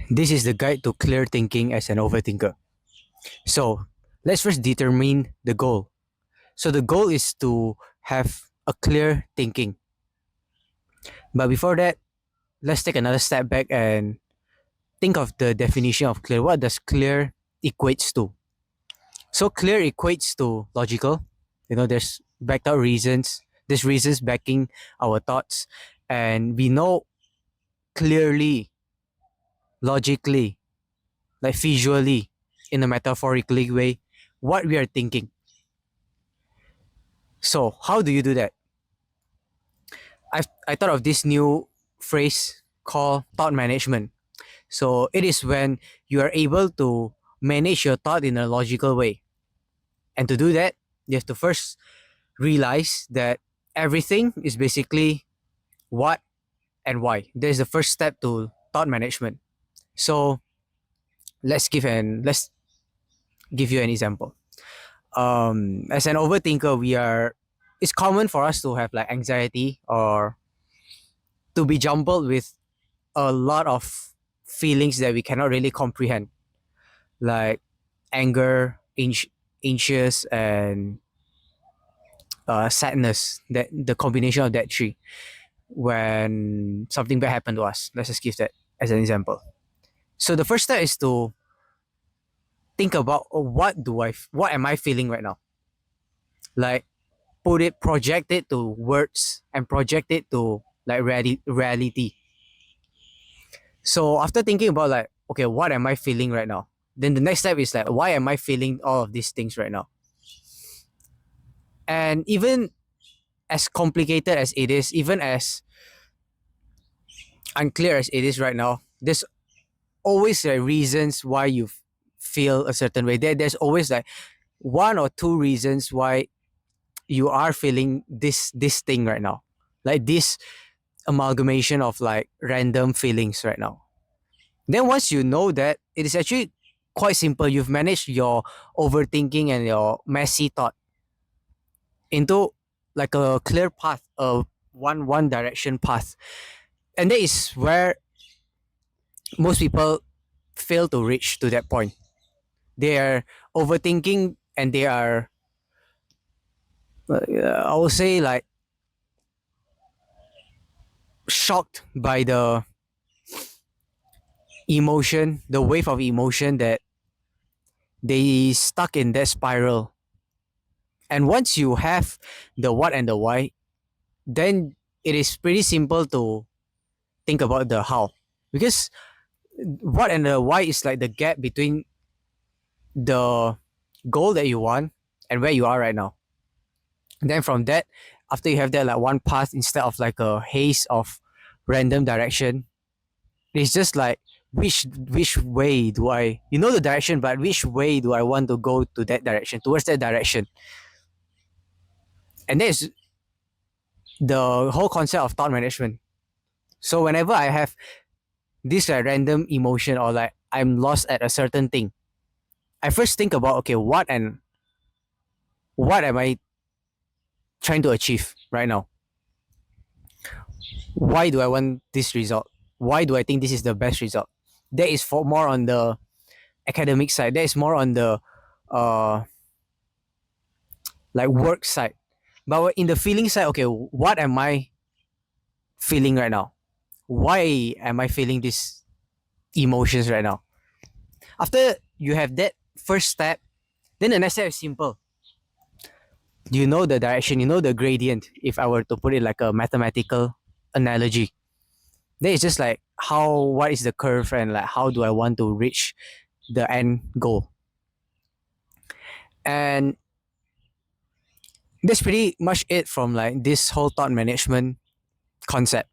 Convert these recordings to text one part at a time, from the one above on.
This is the guide to clear thinking as an overthinker. So, let's first determine the goal. So, the goal is to have a clear thinking. But before that, let's take another step back and think of the definition of clear. What does clear equates to? So, clear equates to logical. There's backed out reasons, there's reasons backing our thoughts, and we know clearly, logically, like visually, in a metaphorically way, what we are thinking. So, how do you do that? I thought of this new phrase called thought management. So, it is when you are able to manage your thought in a logical way. And to do that, you have to first realize that everything is basically what and why. There's the first step to thought management. So, let's give you an example. As an overthinker, it's common for us to have like anxiety or to be jumbled with a lot of feelings that we cannot really comprehend, like anger, anxious, and sadness. That the combination of that three. When something bad happened to us, let's just give that as an example. So the first step is to think about, what am I feeling right now? Like project it to words and project it to like reality. So after thinking about like, okay, what am I feeling right now? Then the next step is like, why am I feeling all of these things right now? And even as complicated as it is, even as unclear as it is right now, there's always reasons why you feel a certain way. There's always like one or two reasons why you are feeling this thing right now. Like this amalgamation of like random feelings right now. Then once you know that, it is actually quite simple. You've managed your overthinking and your messy thought into like a clear path, a one direction path. And that is where most people fail to reach to that point. They are overthinking and they are, I would say, like shocked by the emotion, the wave of emotion that they stuck in that spiral. And once you have the what and the why, then it is pretty simple to think about the how. Because what and the why is like the gap between the goal that you want and where you are right now. And then from that, after you have that like one path instead of like a haze of random direction, it's just like which way do I, the direction, but which way do I want to go to that direction, towards that direction. And that's the whole concept of thought management. So whenever I have this random emotion or like I'm lost at a certain thing, I first think about, okay, what am I trying to achieve right now? Why do I want this result? Why do I think this is the best result? That is for more on the academic side. That is more on the uh like work side. But in the feeling side, okay, what am I feeling right now? Why am I feeling these emotions right now? After you have that first step, then the next step is simple. You know the direction, you know the gradient. If I were to put it like a mathematical analogy, then it's just like what is the curve and like how do I want to reach the end goal. And that's pretty much it from like this whole thought management concept.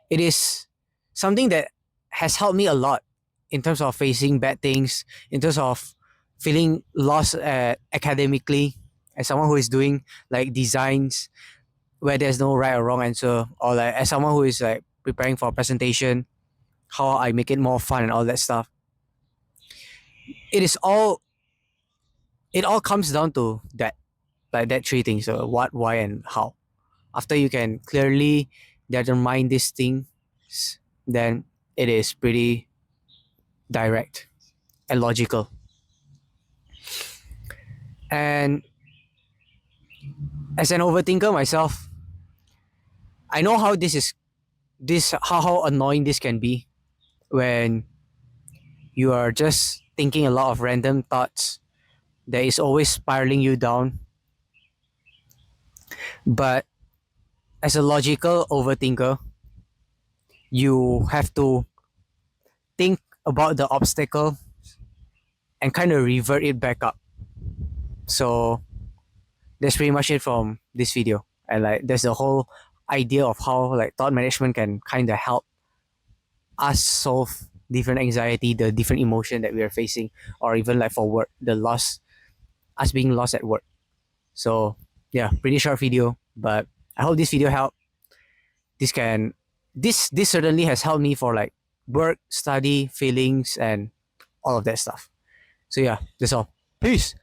It is something that has helped me a lot in terms of facing bad things, in terms of feeling lost academically, as someone who is doing like designs where there's no right or wrong answer, or like as someone who is like preparing for a presentation, how I make it more fun and all that stuff. It is all it all comes down to that, like that three things: what, why, and how. After you can clearly determine these things, then it is pretty direct, and logical. And as an overthinker myself, I know how how annoying this can be when you are just thinking a lot of random thoughts that is always spiraling you down. But as a logical overthinker, you have to think about the obstacle and kind of revert it back up. So that's pretty much it from this video. And like there's the whole idea of how like thought management can kind of help us solve different anxiety, the different emotion that we are facing, or even like for work, the loss, us being lost at work. So yeah, pretty short video, but I hope this video helped. This can this certainly has helped me for like work, study, feelings, and all of that stuff. So yeah, that's all. Peace.